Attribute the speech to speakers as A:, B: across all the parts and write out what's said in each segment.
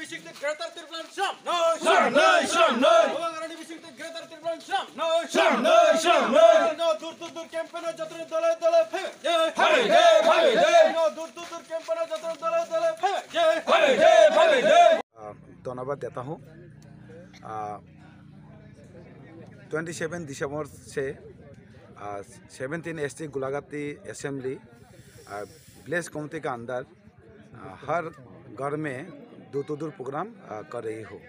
A: Bishikte Greater Tirplan Sham. No,
B: Sham, no, Sham, no.
A: Rani Bishikte Greater Tirplan Sham. No,
B: Sham, no, Sham, no.
A: No, dur campaign jatra dole dole phebe. No, dur campaign jatra dole dole phebe.
C: धन्यवाद देता हूँ। 27 दिसंबर से 17 ST गुलागती assembly village committee का अंदर हर घर में दूर programme कर रही हो,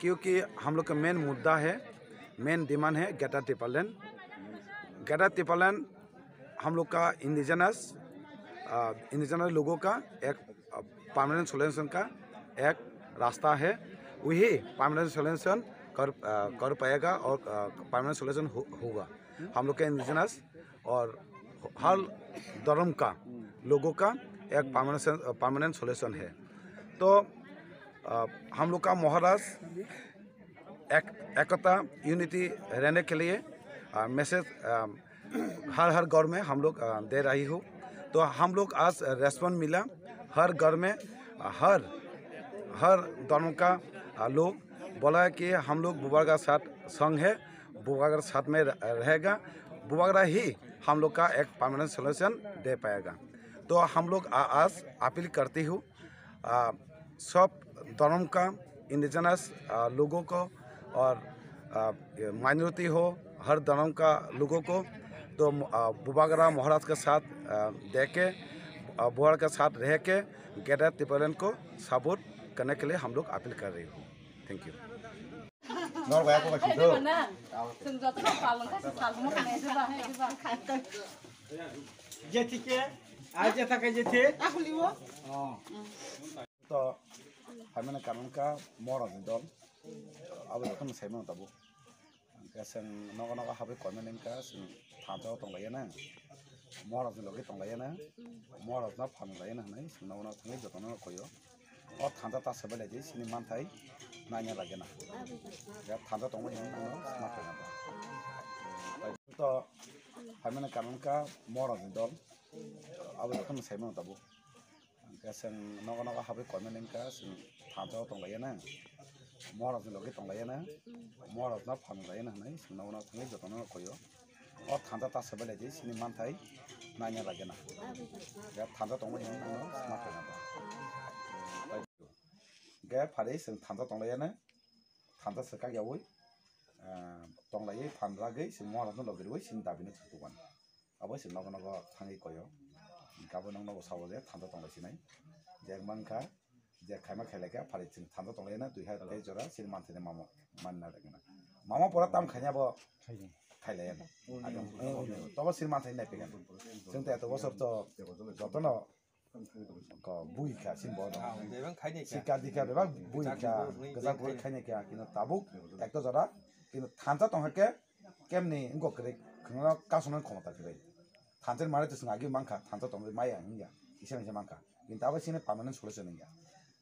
C: क्योंकि हम लोग का मेन मुद्दा है, मेन डिमांड है ग्रेटर ट्रिपल लैंड हम लोग का इंडिजिनस लोगों का एक परमानेंट सोल्यूशन का एक रास्ता है। वही परमानेंट सोल्यूशन कर पाएगा और परमानेंट सोल्यूशन होगा। हम लोग के इंडिजिनस और हर धर्म का लोगों का एक परमानेंट सोल्यूशन है। तो हम लोग का महाराज एकता यूनिटी रहने के लिए मैसेज हर घर में हम लोग दे रही हो। तो हम लोग आज रेस्पॉन्स मिला, हर घर में हर धर्म का लोग बोला है कि हम लोग बुबागरा साथ संग है, बुबागरा साथ में रहेगा, बुबागरा ही हम लोग का एक परमानेंट सोल्यूशन दे पाएगा। तो हम लोग आज अपील करती हूँ सब धर्म का इंडिजिनस लोगों को और माइनॉरिटी हो, हर धर्म का लोगों को, तो बुबागरा महाराज के साथ दे के बुबागरा के साथ रह के ग्रेटर ट्रिपल लैंड को सपोर्ट करने के लिए हम लोग अपील कर रही हूँ। Thank you. तो हमें कानून का मोर दल अब हम सैमन तब जों नगा हाबे कमेंट का थांजो दंलायना महाराज लगे दंलायना महाराज ना फान लायना होना सोंनावना थांगे जतन कयो और थांजा तासबे लायदि सिनि मानथाय नायनो लागेना थांजा दंबो तो हमें कानून का महाराज दल अब हम सैमन तब जों नगा हाबे कमेंट का थांजो दंलायना महाराज लगे दंलायना महाराज ना फान लायना होना सोंनावना थांगे जतन कयो और थांजा तासबे लायदि सिनि मानथाय नायनो लागेना थांजा दंबो गे फारे जों थांजा दंलायना थांजा सोका यावै दंलायै फानरागै जों महाराज लगेरबै सिन दाबिनो थुगोन अब जों नगा थांगे कयो गाबो नंगौ सावले थांजा दंलायसिनाय जेगमानखा जे खायमा खायलायका फारे जों थांजा दंलायना दुइ हाय जरा सिन मानथेने मानना लागेना मामा परा ताम खायनाबो खायलायाना तब सिन मानथेने नायफैगोन जों त एत बसर त जतन बुइखा सिन बद सिका दिखा बेबा बुइखा गजा बुइ खायने क्या किन ताबुक एक तो जरा किन थांजा दंहके केमनि इंगो करे खंगा कासुन खमता करे थांजा मारे तो आगे मानखा थांजा दंले माया हिया इसे मानखा किन ताबो सिने परमानेंट सोल्यूशन हिया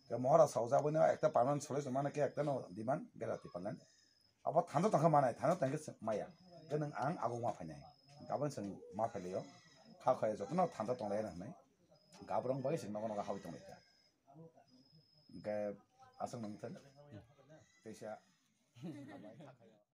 C: के महाराज सावजाबोनो एकटा परमानेंट सोल्यूशन माने के एकटा नो डिमांड गेराति पालन अब थांजा दंखा माने थांजा दंके माया के नों आं आगौ मा फायनाय गाबोन जों मा फायलायो खाखाय जतन थांजा दंलायना होननाय गाब्रं बाय जों नगा हाबि दंलायका के आसं नोंथां फैसा